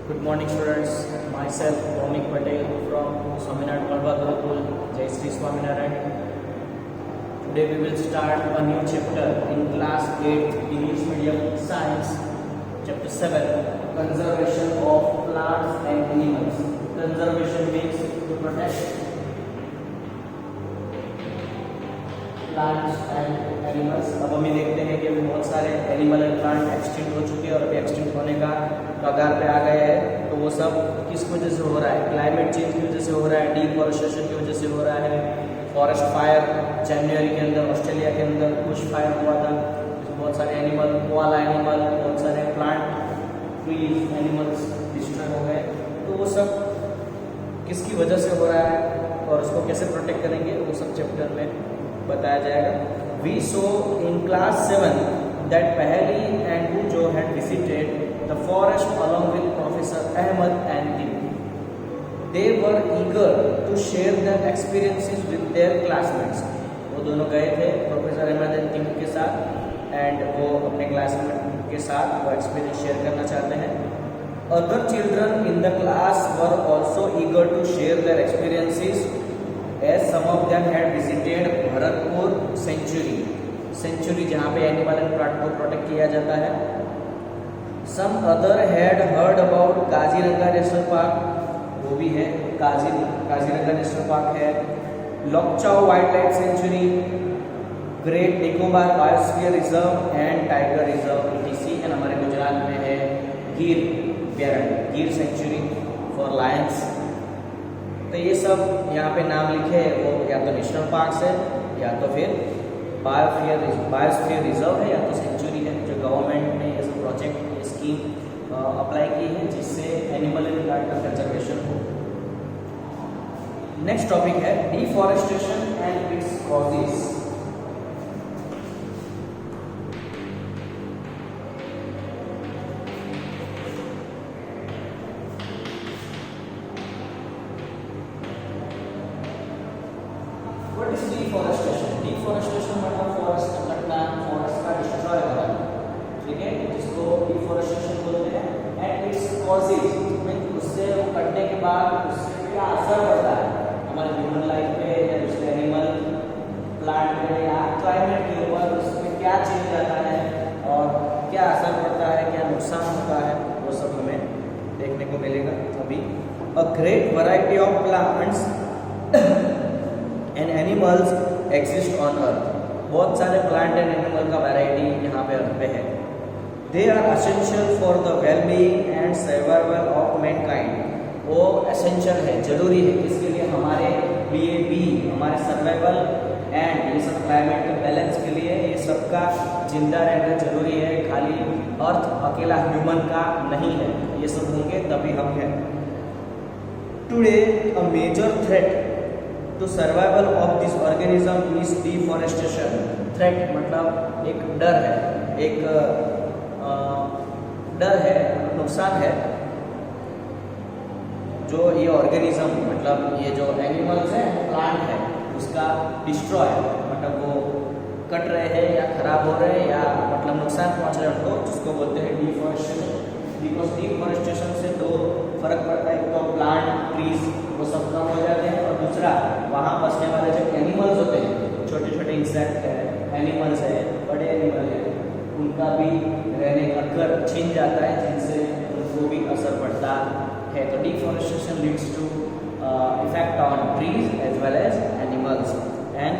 Good morning students, myself Romik Patel from Swaminarayan Kalwa Gurukul, Jai Sri Swaminarayan. Today we will start a new chapter in class 8 English medium science, chapter 7, conservation of plants and animals. Conservation means to protect plants and animals. अब हमें देखते हैं कि अभी बहुत सारे animal and plant extinct हो चुके हैं और अभी एक्सटिंक्ट होने का कगार पे आ गए हैं। तो वो सब किस वजह से हो रहा है? क्लाइमेट चेंज की वजह से हो रहा है, डिफॉरेस्टेशन की वजह से हो रहा है, फॉरेस्ट फायर जनवरी के अंदर ऑस्ट्रेलिया के अंदर बुश फायर हुआ था, बहुत सारे एनिमल, कोआला एनिमल, बहुत सारे प्लांट ट्रीज एनिमल्स डिस्ट्रॉय हो गए। तो वो सब किसकी वजह से हो रहा है और उसको कैसे प्रोटेक्ट करेंगे वो सब चैप्टर में बताया जाएगा। We saw in class 7 that पहली एंड हु जो had visited the forest along with professor Ahmad and team, they were eager to share their experiences with their classmates. वो दोनों गए थे प्रोफेसर अहमद एंड टीम के साथ एंड वो अपने क्लासमेट के साथ वो एक्सपीरियंस शेयर करना चाहते हैं। Other children in the class were also eager to share their experiences as some of them had visited Bharatpur sanctuary जहाँ पे एनिमल एंड प्लांट को प्रोटेक्ट किया जाता है। some other had heard about Kaziranga national park, वो भी है काजीरंगा नेशनल पार्क है, Lokchao wildlife sanctuary, great Nicobar biosphere reserve and tiger reserve etc। And हमारे गुजरात में है गिर सेंचुरी फॉर लायंस। तो ये सब यहाँ पे नाम लिखे हैं, वो या तो नेशनल पार्क्स है या तो फिर बायोस्फीयर रिजर्व है या तो सेंचुरी है, जो गवर्नमेंट ने as a project scheme apply की है जिससे एनिमल एंड प्लांट का कंजर्वेशन हो। नेक्स्ट टॉपिक है deforestation and its causes. Deforestation मतलब फॉरेस्ट का कटना, फॉरेस्ट का डिस्ट्रॉय करना, ठीक है, जिसको डिफॉरेस्टेशन बोलते हैं। एंड इट्स कॉजेज मींस उससे वो कटने के बाद उससे क्या असर पड़ता है हमारे ह्यूमन लाइफ पे या दूसरे एनिमल प्लांट पे या क्लाइमेट के ऊपर, उसमें क्या चेंज आता है और क्या असर पड़ता है, क्या नुकसान होता है, वो सब हमें देखने को मिलेगा अभी। A great variety of plants and animals exist on earth. बहुत सारे प्लांट एंड एनिमल का वैरायटी यहाँ पे अर्थ पे है। They are essential for the wellbeing and survival of mankind. वो एसेंशियल है, जरूरी है किसके लिए? हमारे लिए भी, हमारे सर्वाइवल एंड ये सब क्लाइमेट के बैलेंस के लिए ये सबका जिंदा रहना जरूरी है। खाली अर्थ अकेला ह्यूमन का नहीं है, ये सब होंगे तभी हम हैं। टुडे अ मेजर थ्रेट तो survival of this organism is deforestation. Threat मतलब एक डर है, एक डर है, नुकसान है जो ये ऑर्गेनिज्म मतलब ये जो एनिमल्स हैं, प्लांट है, उसका डिस्ट्रॉय मतलब वो कट रहे हैं या खराब हो रहे हैं या मतलब नुकसान पहुंच रहे हैं उनको, जिसको बोलते हैं डिफॉरेस्टेशन। बिकॉज डिफॉरेस्टेशन से दो फर्क पड़ता है, तो प्लांट ट्रीज वो सब कम हो जाते हैं और दूसरा वहाँ बसने वाले जो एनिमल्स होते हैं, छोटे छोटे इंसेक्ट है, एनिमल्स है, बड़े एनिमल है, उनका भी रहने का घर छिन जाता है जिनसे उनको भी असर पड़ता है। तो deforestation leads to effect on trees as well as animals and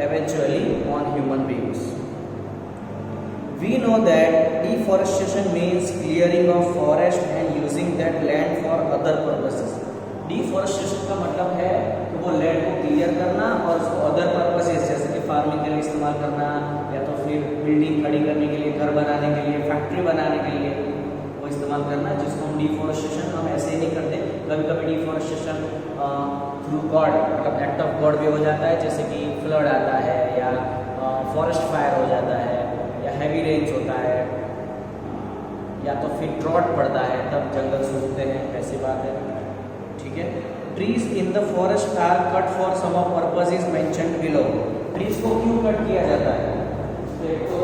eventually on human beings. We know that deforestation means clearing of forest and using that land for other purposes. Deforestation का मतलब है कि वो land को clear करना और उसको other purposes जैसे कि फार्मिंग के लिए इस्तेमाल करना या तो फिर बिल्डिंग खड़ी करने के लिए, घर बनाने के लिए, फैक्ट्री बनाने के लिए वो इस्तेमाल करना, जिसको हम डिफॉरेस्टेशन हम ऐसे ही नहीं करते। कभी कभी डिफॉरेस्टेशन थ्रू गॉड मतलब एक्ट ऑफ गॉड भी हो जाता है, जैसे कि फ्लड आता है या फॉरेस्ट फायर हो जाता है या हैवी रेन्स होता है या तो फिर ड्रॉट पड़ता है, तब जंगल सूखते हैं, ऐसी बात है, ठीक है। Trees in the forest are cut for some of purposes mentioned below. Trees को क्यों कट किया जाता है? तो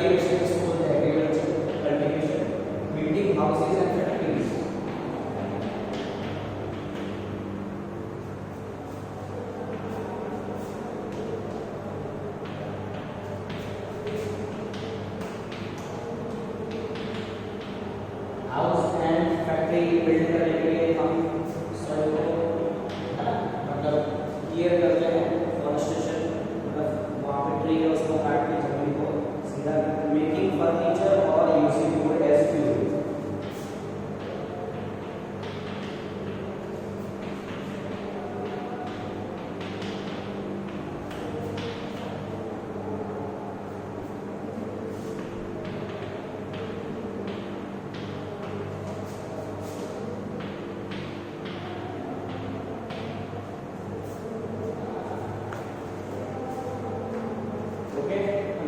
कल्टीवेशन इसको बोलते हैं, agriculture cultivation, building houses and factories. House and factory build करने के लिए हम सॉइल को मतलब क्लियर करते हैं, फॉरेस्टेशन मतलब वहाँ पे ट्री है उसको काट के जमीन को सीधा, मेकिंग फर्नीचर और यूजिंग वुड एज फ्यूल।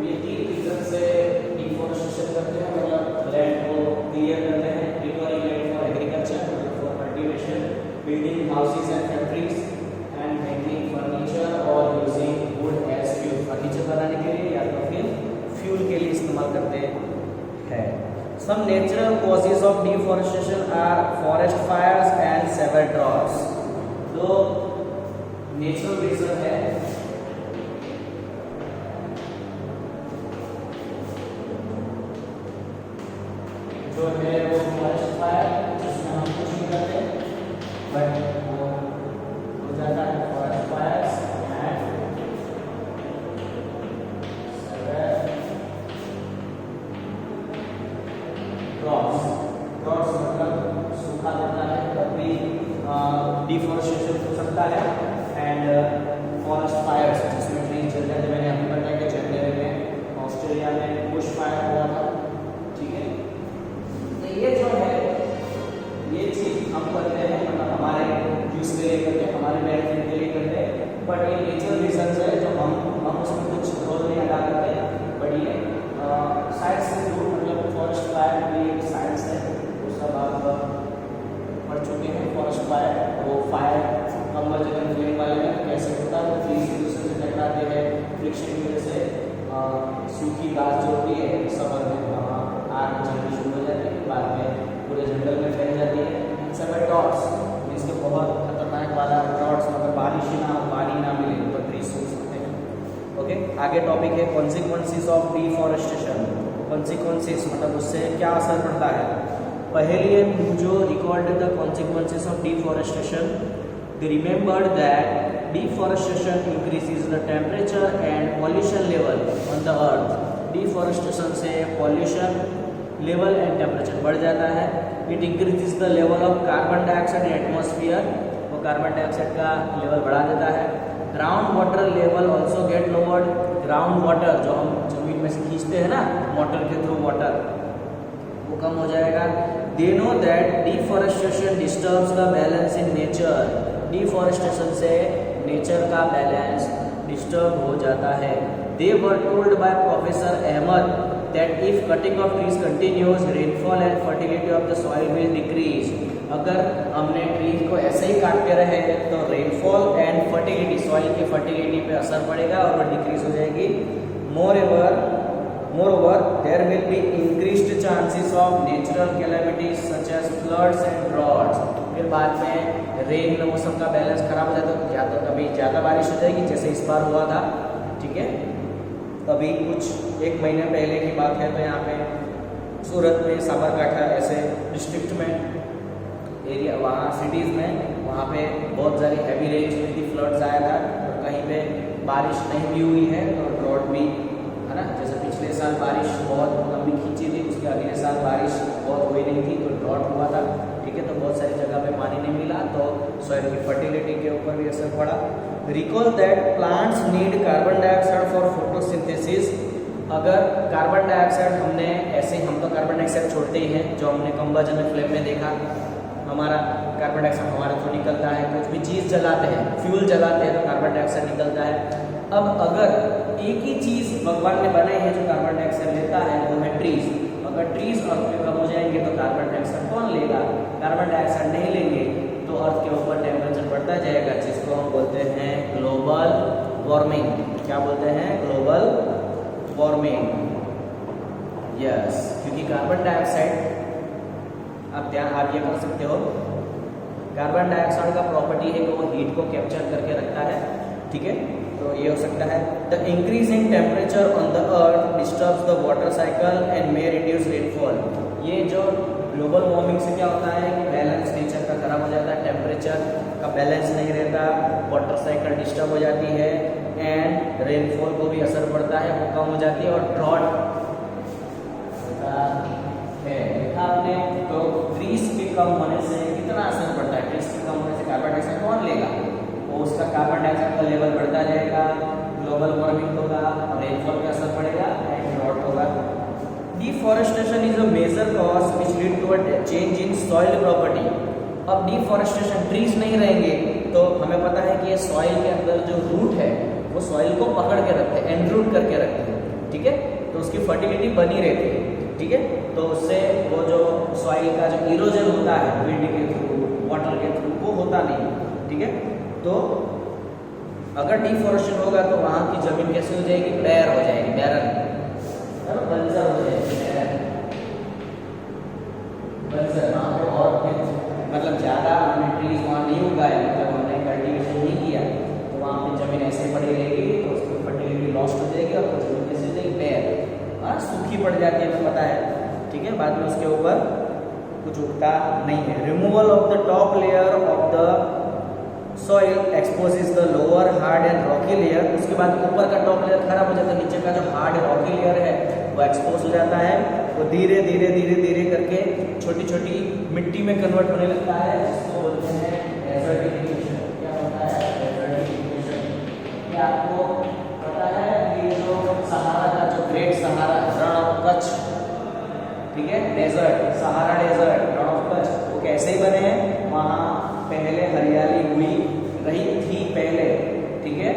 ये तीन रीजन से डिफॉरेस्टेशन करते हैं, मतलब लैंड को क्लियर करते हैं, रिकवरिंग लैंड फॉर एग्रीकल्चर, मतलब for cultivation, building houses and factories and making furniture और using wood as fuel. Furniture बनाने के लिए या तो फिर फ्यूल के लिए इस्तेमाल करते हैं। Some natural causes of deforestation are forest fires and severe droughts. तो नेचुरल रीजन है जो है वो फॉरेस्ट फायर, जिसमें हम कुछ नहीं करते बट वो हो जाता है forest fires and droughts. Droughts मतलब सूखा पड़ता है, तब भी डिफॉरेस्टेशन हो सकता है। एंड फॉरेस्ट फायर्स जिसमें ट्रीज जल जाते, मैंने आपको बताया कि जनवरी में ऑस्ट्रेलिया में बुश फायर हुआ था, ठीक है। ये जो है ये चीज हम करते हैं, मतलब हमारे यूज के लिए करते हैं, हमारे बेनिफिट के लिए करते हैं, बट ये नेचुरल रीजंस है जो हम उसमें कुछ रोल नहीं अदा करते हैं। बट ये साइंस से जो मतलब फॉरेस्ट फायर भी साइंस है, वो सब आप पढ़ चुके हैं। फॉरेस्ट फायर वो फायर कंबस्शन फ्लेम वाले में कैसे होता है, वो ट्रीज एक दूसरे से टकराते हैं, फ्रिक्शन की वजह से सूखी घास जो होती है समर में वहाँ आग जलनी शुरू हो जाती है, बाद में पूरे जंगल में फैल जाती है। सेवर ड्रॉट्स मीन्स के बहुत खतरनाक वाला ड्रॉट्स, मतलब बारिश ही ना हो, पानी ना मिले तो ट्री सूख सकते हैं। ओके, आगे टॉपिक है कॉन्सिक्वेंसेस ऑफ डिफॉरेस्टेशन। कॉन्सिक्वेंसेस मतलब उससे क्या असर पड़ता है। पहले जो record the consequences of deforestation, they remembered that deforestation increases the temperature and pollution level on the earth। Deforestation से पॉल्यूशन लेवल एंड टेम्परेचर बढ़ जाता है। It increases the level of carbon dioxide in atmosphere, वो carbon dioxide का level बढ़ा देता है। Ground water level also get lowered. Ground water जो हम जमीन में से खींचते हैं ना मोटर के थ्रू वाटर, वो कम हो जाएगा। They know that deforestation disturbs the balance in nature. Deforestation से नेचर का बैलेंस डिस्टर्ब हो जाता है। They were told by professor Ahmed that if cutting of trees continues, rainfall and fertility of the soil will decrease। अगर हमने trees को ऐसे ही काटते रहे तो रेनफॉल एंड फर्टिलिटी, सॉइल की फर्टिलिटी पे असर पड़ेगा और वो डिक्रीज हो जाएगी। Moreover there will be increased chances of natural calamities such as floods and droughts. फिर बाद में रेन मौसम का बैलेंस खराब हो जाता है, या तो कभी ज़्यादा बारिश हो जाएगी जैसे इस बार हुआ था, ठीक है। अभी कुछ एक महीने पहले की बात है तो यहाँ पे सूरत में, साबरकाठा ऐसे डिस्ट्रिक्ट में एरिया, वहाँ सिटीज़ में वहाँ पे बहुत सारी हैवी रेंज हुई थी, फ्लड्स आया था। और कहीं पे बारिश नहीं भी हुई है तो ड्रॉट भी है ना, जैसे पिछले साल बारिश बहुत लंबी खींची थी, उसके अगले साल बारिश बहुत हुई नहीं थी तो ड्रॉट हुआ था, ठीक है। तो बहुत सारी जगह पे पानी नहीं मिला तो सॉइल की फर्टिलिटी के ऊपर भी असर पड़ा। Recall that plants need carbon dioxide for photosynthesis. अगर कार्बन डाइऑक्साइड हमने ऐसे, हम तो कार्बन डाइऑक्साइड छोड़ते ही हैं, जो हमने कंबशन फ्लेम में देखा, हमारा कार्बन डाइऑक्साइड हमारे थ्रू निकलता है। कुछ भी चीज़ जलाते हैं, फ्यूल जलाते हैं तो कार्बन डाइऑक्साइड निकलता है। अब अगर एक ही चीज़ भगवान ने बनाई है जो कार्बन डाइऑक्साइड लेता है, वो है ट्रीज। अगर ट्रीज अर्थ में कम हो जाएंगे तो कार्बन डाइऑक्साइड कौन लेगा? कार्बन डाइऑक्साइड नहीं लेंगे तो अर्थ के ऊपर टेम्परेचर बढ़ता जाएगा, जिसको हम बोलते हैं ग्लोबल वार्मिंग। क्या बोलते हैं? Global warming. यस, क्योंकि कार्बन डाइऑक्साइड आप ये कर सकते हो, कार्बन डाइऑक्साइड का प्रॉपर्टी है कि वो हीट को कैप्चर करके रखता है, ठीक है। तो ये हो सकता है। The increase in temperature on the earth disturbs the water cycle and may reduce rainfall. ये जो ग्लोबल वार्मिंग से क्या होता है कि बैलेंस नेचर का खराब हो जाता है, टेम्परेचर का बैलेंस नहीं रहता, वाटर साइकिल डिस्टर्ब हो जाती है एंड रेनफॉल को भी असर पड़ता है, वो कम हो जाती है और ड्रॉट होता है। देखा आपने, तो ट्रीज के कम होने से कितना असर पड़ता है, ट्रीज के कम होने से कार्बन डाइऑक्साइड कौन लेगा, वो उसका कार्बन डाइऑक्साइड का लेवल बढ़ता जाएगा, ग्लोबल वार्मिंग होगा, रेनफॉल पे असर पड़ेगा एंड ड्रॉट होगा। Deforestation is a major cause which lead to a change in soil property. अब डिफॉरेस्टेशन, ट्रीज नहीं रहेंगे तो हमें पता है कि ये सॉइल के अंदर जो रूट है वो सॉइल को पकड़ के रखते हैं, एनरूट करके रखते हैं, ठीक है। तो उसकी फर्टिलिटी बनी रहती है, ठीक है। तो उससे वो जो सॉइल का जो इरोजन होता है विंड के थ्रू, वाटर के थ्रू, वो होता नहीं, ठीक है। तो अगर डिफॉरेस्टेशन होगा तो वहाँ की जमीन कैसे हो जाएगी, बैर हो जाएगी, बैरन, बंजर हो जाएगी, बंजर। वहाँ पे और मतलब ज़्यादा हमने ट्रीज वहाँ नहीं उगाए, मतलब हमने कल्टीवेशन नहीं किया, तो वहाँ पे जमीन ऐसे पड़ी रहेगी, तो उसकी फर्टिलिटी लॉस्ट हो जाएगी और जमीन कैसे हो जाएगी, बैर, हाँ, सूखी पड़ जाती है, हमें पता है, ठीक है। बाद में उसके ऊपर कुछ उगता नहीं है। Removal of the top layer of the soil exposes the lower hard and Rocky layer. उसके बाद ऊपर का टॉप लेयर खराब हो जाता है, नीचे का जो हार्ड रॉकी लेयर है वो एक्सपोज हो जाता है, वो धीरे धीरे धीरे धीरे करके छोटी छोटी मिट्टी में कन्वर्ट होने लगता है, जिसको बोलते हैं डेजर्टिफिकेशन। क्या होता है डेजर्टिफिकेशन? ये आपको पता है कि जो सहारा का जो great Sahara Rann of Kutch, ठीक है, desert, Sahara desert, Rann of Kutch, वो कैसे ही बने हैं, वहाँ पहले हरियाली हुई रही थी पहले, ठीक है,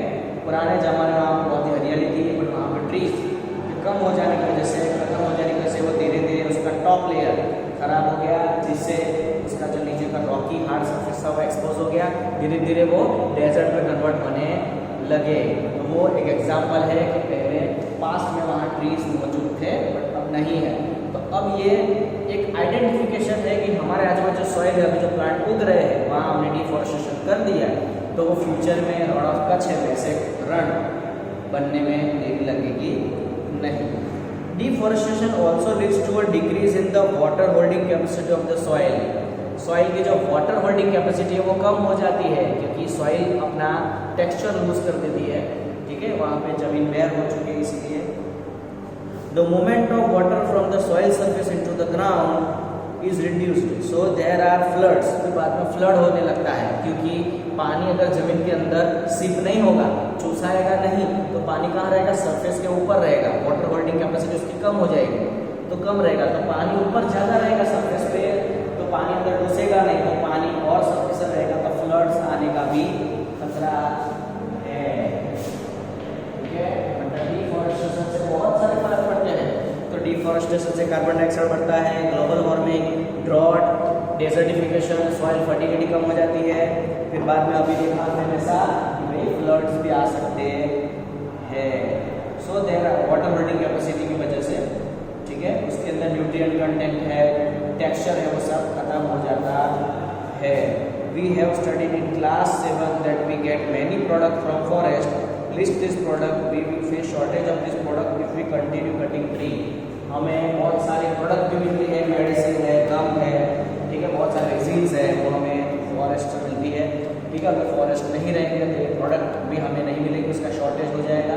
पुराने जमाने में वहाँ बहुत ही हरियाली थी, बट वहाँ पर ट्रीज कम हो जाने की वजह से, खत्म हो जाने की वजह से वो धीरे धीरे उसका टॉप लेयर खराब हो गया, जिससे उसका जो नीचे का रॉकी हार्ड सरफेस था वो एक्सपोज हो गया, धीरे धीरे वो डेजर्ट में कन्वर्ट होने लगे। तो वो एक एग्जाम्पल है कि पहले पास्ट में वहाँ ट्रीज मौजूद थे बट अब नहीं है। तो अब ये एक आइडेंटिफिकेशन है कि हमारे आजू-बाजू जो सॉइल है, अभी जो प्लांट उग रहे हैं, वहाँ हमने डिफॉरेस्टेशन कर दिया है, तो वो फ्यूचर में रण ऑफ कच्छ है वैसे रण बनने में देरी लगेगी नहीं। Deforestation also leads to a decrease in the water holding capacity of the soil. Soil की जो वाटर होल्डिंग कैपेसिटी है वो कम हो जाती है, क्योंकि सॉइल अपना टेक्सचर लूज कर देती है, ठीक है, वहाँ पे जमीन बेयर हो चुकी है, इसलिए the movement of water from the soil surface into the ground is reduced, so there are floods। फिर बाद में फ्लड होने लगता है, क्योंकि पानी अगर जमीन के अंदर सिप नहीं होगा, चूसाएगा नहीं, तो पानी कहाँ रहेगा, सरफेस के ऊपर रहेगा, वाटर होल्डिंग कैपेसिटी उसकी कम हो जाएगी, तो कम रहेगा, तो पानी ऊपर ज़्यादा रहेगा सरफेस पे, तो पानी अंदर घुसेगा नहीं, तो पानी और सरफेस रहेगा, तो फ्लड्स आने का भी खतरा है, ठीक है। डिफॉरेस्टेशन से बहुत सारे फर्क पड़ते हैं। तो डिफॉरेस्टेशन से कार्बन डाइऑक्साइड बढ़ता है, global warming, drought, desertification, soil fertility कम हो जाती है, फिर बाद में अभी देखा हमने हमेशा कि भाई फ्लड्स भी आ सकते हैं। So their water holding capacity की वजह से, ठीक है, उसके अंदर न्यूट्रिएंट कंटेंट है, टेक्सचर है, वो सब खत्म हो जाता है। We have studied in class 7 that we get many product from forest. List this product, we will face shortage of this product if we continue cutting tree। हमें बहुत सारे प्रोडक्ट भी मिलती है, मेडिसिन है, गम है, ठीक है, बहुत सारे रेजिन्स है, वो हमें फॉरेस्ट से मिलती है, ठीक है। अगर फॉरेस्ट नहीं रहेंगे तो ये प्रोडक्ट भी हमें नहीं मिलेंगे, उसका शॉर्टेज हो जाएगा,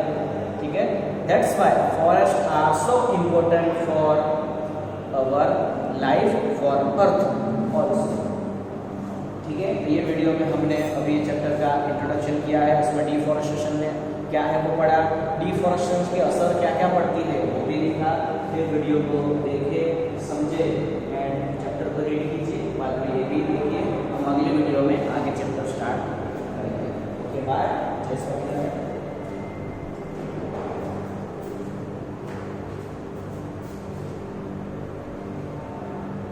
ठीक है। That's why forest are so important for our life, for earth also, ठीक है। ये वीडियो में हमने अभी चैप्टर का इंट्रोडक्शन किया है, उसमें डिफॉरेस्टेशन में क्या है वो पढ़ा, डिफॉरेस्टेशन की असर क्या क्या पड़ती है वो भी लिखा। फिर वीडियो को देखे, समझे एंड चैप्टर को रीड कीजिए, बाद में ये भी देखिए। हम अगले वीडियो में आगे चैप्टर स्टार्ट करेंगे। ओके बाय, जय श्री कृष्ण।